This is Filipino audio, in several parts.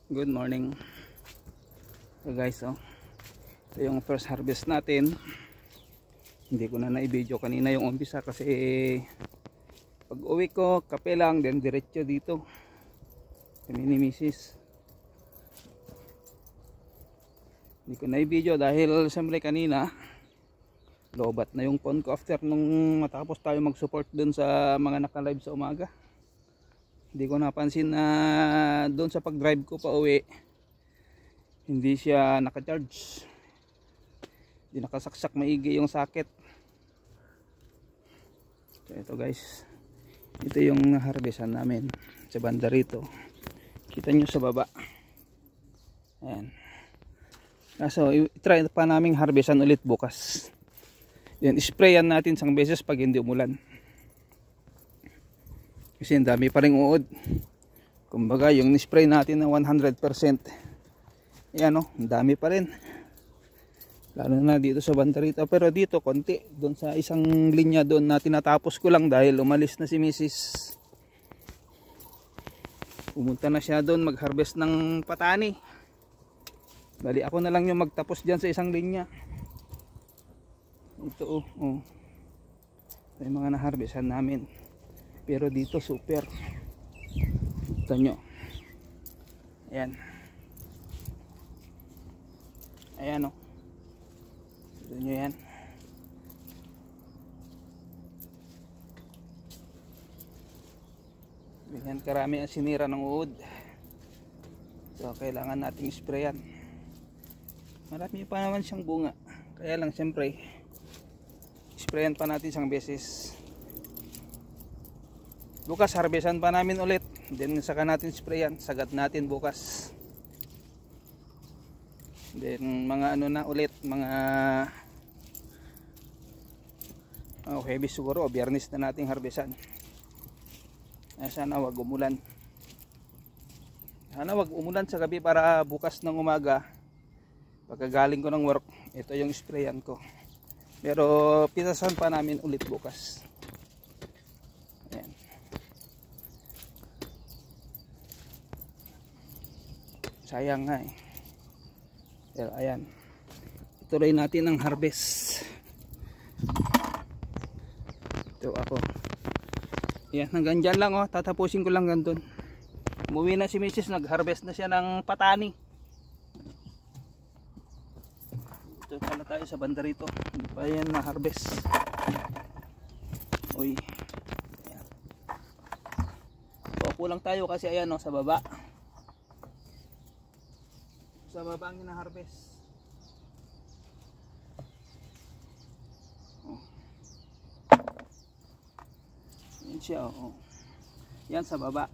Good morning. So guys, ito yung first harvest natin. Hindi ko na na-video kanina yung umpisa kasi pag uwi ko, kape lang, then diretso dito kami ni Mrs. Hindi ko na-video dahil siyempre kanina lobat na yung phone ko after nung matapos tayo mag-support dun sa mga naka-live sa umaga. Hindi ko napansin na doon sa pag-drive ko pa uwi hindi siya naka-charge, hindi nakasaksak maigi yung socket. So ito guys, ito yung harvestan namin sa banda rito, kita nyo sa baba. Ayan. So i-try pa naming harvestan ulit bukas. Yan, sprayan natin isang beses pag hindi umulan kasi ang dami pa ring uod. Kumbaga yung ni-spray natin na 100%, yan ang dami pa rin, lalo na dito sa banda rito. Pero dito konti, doon sa isang linya doon na tinatapos ko lang dahil umalis na si Mrs. Pumunta na siya doon mag-harvest ng patani. Bali ako na lang yung magtapos dyan sa isang linya. Ito may mga na-harvestan namin. Pero dito super. Ito nyo. Ayan. Ayan o. Ito nyo yan. Ganyan karami ang sinira ng uod. So kailangan nating sprayan. Marami pa naman siyang bunga. Kaya lang siyempre sprayan pa natin isang beses. Bukas harvestan pa namin ulit, then saka natin sprayan, sagat natin bukas. Then mga ano na ulit, mga heavy siguro, biyernes na nating harvestan. Sana wag umulan. Sana wag umulan sa gabi para bukas ng umaga pagkagaling ko ng work, ito yung sprayan ko. Pero pinasan pa namin ulit bukas. Ayan. Sayang nga eh. Pero ayan, ituloy natin ang harvest. Ito ako. Ayan, hanggang dyan lang tatapusin ko lang gandun. Umuwi na si Mrs. Nag-harvest na siya ng patani. Ito pala tayo sa banda rito. Hindi pa yan na-harvest. Uy. Ayan. Paupo lang tayo kasi ayan sa baba. Sa baba ang hina-harvest. Yan siya Yan sa baba.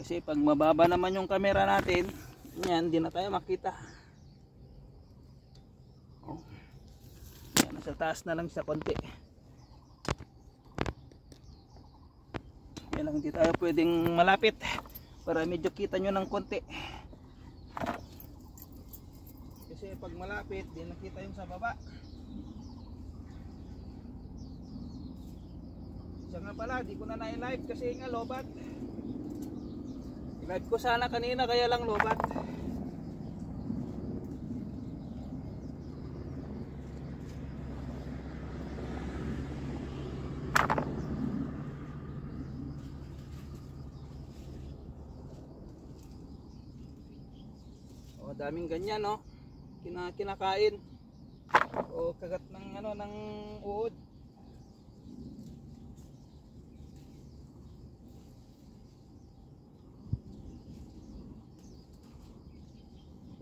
Kasi pag mababa naman yung camera natin, yan, di na tayo makita. Yan, nasa taas na lang sa konti. Yan lang, hindi tayo pwedeng malapit para medyo kita nyo ng konti. Kasi pag malapit, di nakita yung sa baba. Siya nga pala, di ko na na-live kasi nga lobat. I-live ko sana kanina kaya lang lobat. Daming ganyan kinakain o kagat ng ng uod.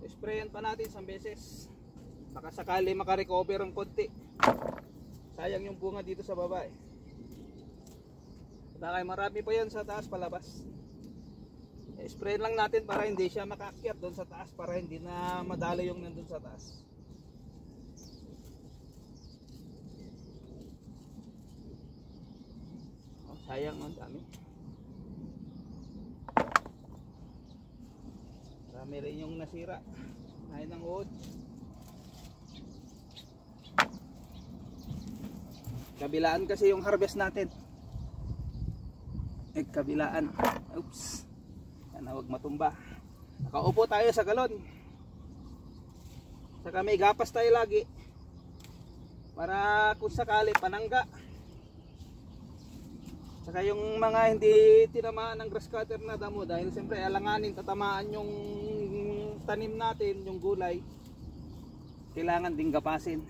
Sprayan pa natin isang beses, baka sakali makarecover ang konti. Sayang yung bunga dito sa baba Baka marami pa yan sa taas palabas. Spray lang natin para hindi siya makaakyat doon sa taas, para hindi na madala yung nandun sa taas. Sayang ang dami. Marami rin yung nasira. Ay ng uod. Kabilaan kasi yung harvest natin. kabilaan. Oops, sana wag matumba. Nakaupo tayo sa galon, saka may gapas tayo lagi para kung sakali panangga. Saka yung mga hindi tinamaan ng grass cutter na damo, dahil siyempre alanganin tatamaan yung tanim natin, yung gulay, kailangan ding gapasin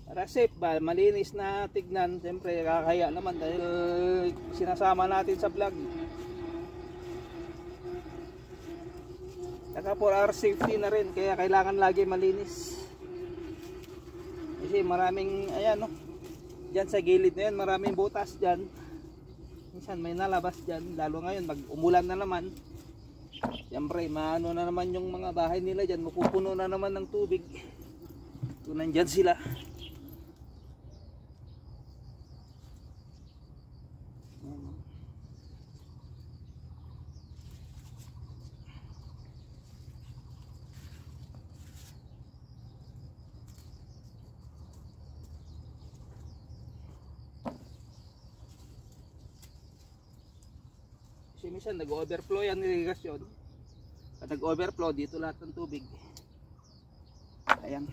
para safe ba, malinis na tignan. Siyempre kakaya naman dahil sinasama natin sa vlog. Saka for our safety na rin, kaya kailangan lagi malinis. Kasi maraming, ayan no, dyan sa gilid na yan, maraming butas dyan. Minsan may nalabas dyan, lalo ngayon mag umulan na naman. Siyempre maano na naman yung mga bahay nila dyan, mapupuno na naman ng tubig kung nandyan sila. Kasi minsan nag-overflow yan irrigasyon. Pag nag-overflow dito lahat ng tubig. Ayan.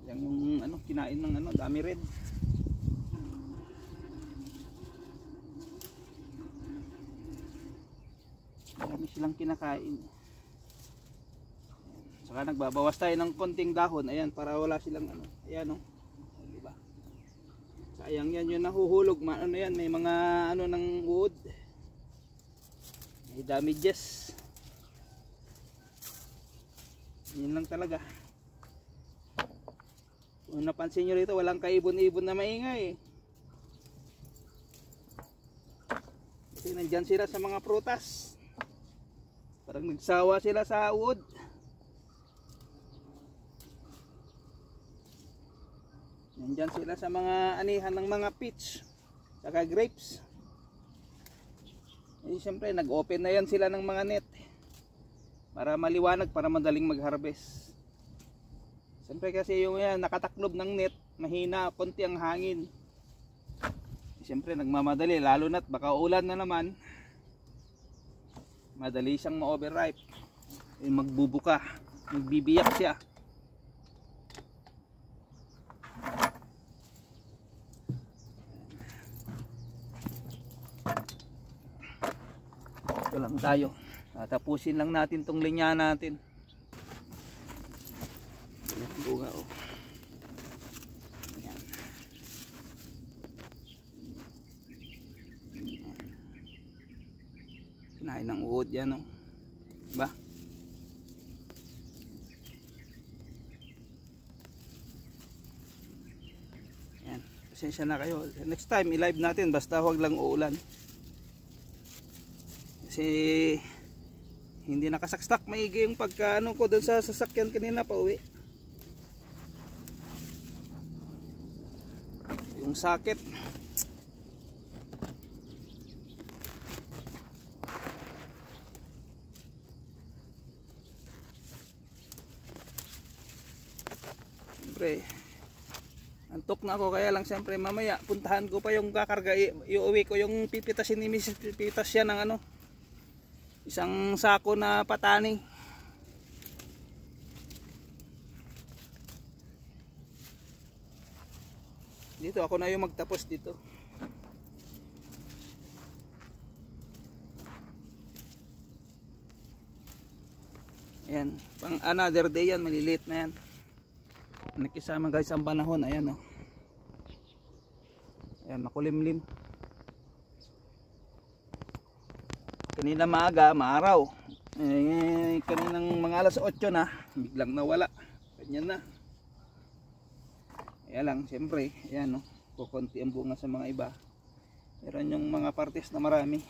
Ayan yung ano, kinain ng ano, dami red. Dami silang kinakain. Saka nagbabawas tayo ng konting dahon, ayan, para wala silang ano, ayan o. Diba? Sayang yan yung nahuhulog, ano yan, may mga ano ng wood. May damages. Yun lang talaga. Kung napansin nyo rito, walang kaibon-ibon na maingay. Kasi nandyan sila sa mga prutas. Parang nagsawa sila sa wood. Nandyan sila sa mga anihan ng mga peach saka grapes. Eh, siyempre nag-open na yan sila ng mga net para maliwanag, para madaling mag-harvest. Siyempre kasi yung yan, nakataklob ng net, mahina, konti ang hangin. Siyempre nagmamadali, lalo na't baka ulan na naman, madali siyang ma-overripe. Eh, magbubuka, magbibiyak siya. Ito lang tayo, tapusin lang natin tong linya natin. Bunga oh. Ayan. Kinain ng uod yan oh. Diba? Ayan. Pasensya na kayo, next time i-live natin, basta huwag lang uulan. Kasi hindi nakasaksak maigi yung pagkaano ko doon sa sasakyan kanina pa uwi. Yung sakit. Siyempre antok na ako, kaya lang siyempre mamaya puntahan ko pa yung kakarga, iuwi ko yung pipitasin ni Mrs. Pipitas yan ng ano, isang sako na patani. Dito ako na yung magtapos dito. Ayan, pang another day yan, maliliit na yan. Nakisama guys ang panahon, ayan oh. Ayan, makulimlim. Kanina maaga, maaraw. Eh, kaninang mga alas 8 na, biglang nawala. Ganyan na. Kaya lang, siyempre, ayan o, kukunti ang bunga sa mga iba. Meron yung mga partes na marami.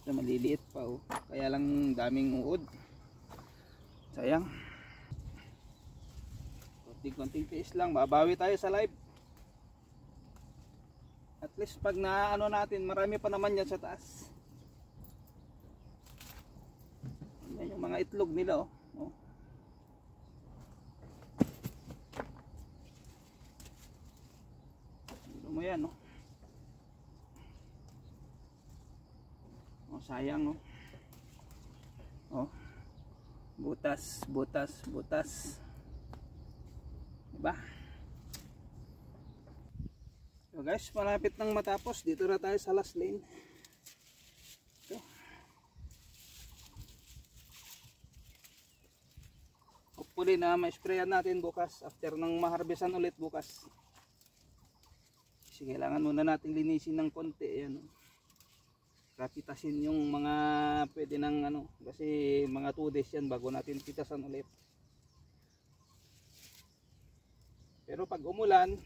So, maliliit pa o. Kaya lang daming uod. Sayang. Konting-konting tiis lang, babawi tayo sa live. At least pag naano natin, marami pa naman yan sa taas. Yan yung mga itlog nila oh. Oh. Ano mo yan oh. Oh, sayang oh. Oh. Butas, butas, butas. Diba? So guys, malapit nang matapos. Dito na tayo sa last lane. Ito. Hopefully na ma-sprayan natin bukas after nang maharbesan ulit bukas. Kasi kailangan muna natin linisin ng konti. Ayan. Kapitasin yung mga pwede ng ano. Kasi mga 2 days yan bago natin pitasan ulit. Pero pag umulan,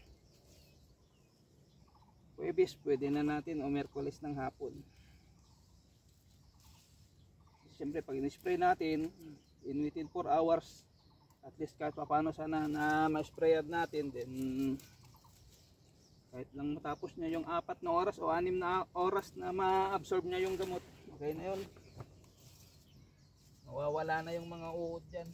Huwebes pwede na natin o Miyerkules ng hapon. Siyempre pag in-spray natin, in within 4 hours, at least kahit paano sana na ma-sprayan natin, then kahit lang matapos niya yung 4 na oras o 6 na oras na ma-absorb niya yung gamot, okay na yun. Mawawala na yung mga uod dyan.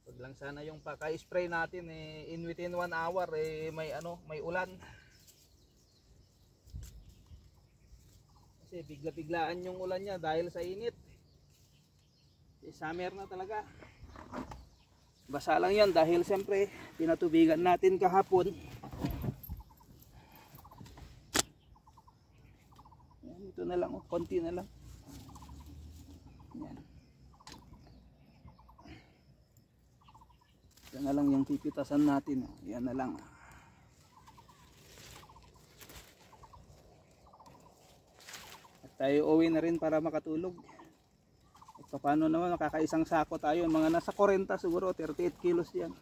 Pag lang sana yung paka-spray natin in within 1 hour may ulan. Kasi bigla-biglaan yung ulan niya dahil sa init. Summer na talaga. Basa lang yan dahil siyempre pinatubigan natin kahapon. Yan, ito na lang, konti na lang. Yan. Yan na lang yung pipitasan natin. Yan na lang. At tayo uwi na rin para makatulog. At paano naman makakaisang sako tayo. Mga nasa 40 siguro, 38 kilos yan.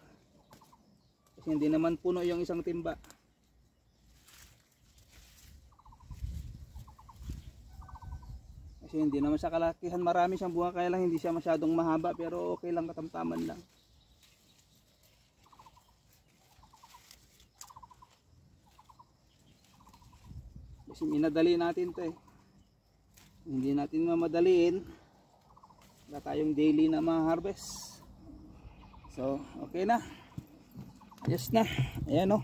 Kasi hindi naman puno yung isang timba. Kasi hindi naman sa kalakihan marami siyang bunga, kaya lang hindi siya masyadong mahaba, pero okay lang, katamtaman lang. Kasi minadali natin to hindi natin mamadaliin, wala tayong daily na ma-harvest. So okay na, ayos na. Ayan o,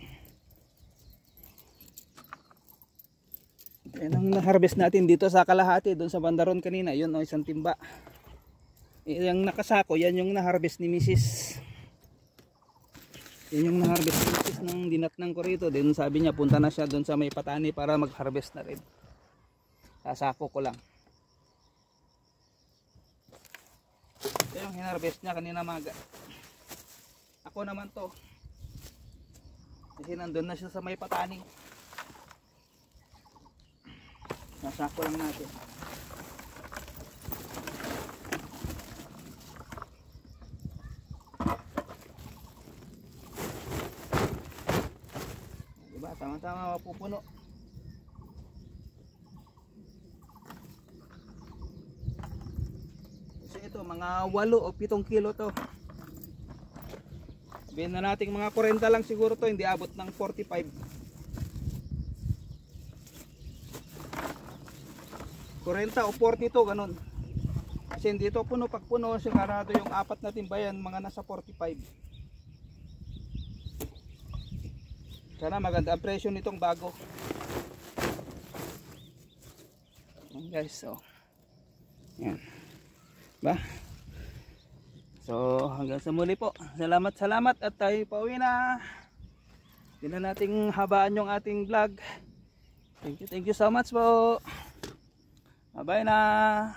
yan ang na-harvest natin dito sa kalahati. Doon sa bandaron kanina, yun o, isang timba. Yung nakasako, yan yung na-harvest ni Mrs. Yan yung na-harvest ni Mrs. nung dinatnang ko rito. Then sabi niya punta na siya doon sa may patani para mag-harvest na rin. Sasako ko lang. Ito yung hinarvest niya kanina maga. Ako naman to, kasi nandun na siya sa may patani. Sasako lang natin. Diba? Tama-tama mapupuno. Kasi ito mga 8 o 7 kilo to. Sabihin na natin mga 40 lang siguro to, hindi abot ng 45. 40 o 42 ganun. Kasi hindi ito puno, pag puno sigurado yung 4 na timbayan mga nasa 45. Sana maganda ang presyo nitong bago. Yan guys, so yan ba? So hanggang sa muli po, salamat at tayo pauwi na. Hindi na nating habaan yung ating vlog. Thank you so much po. Bye na.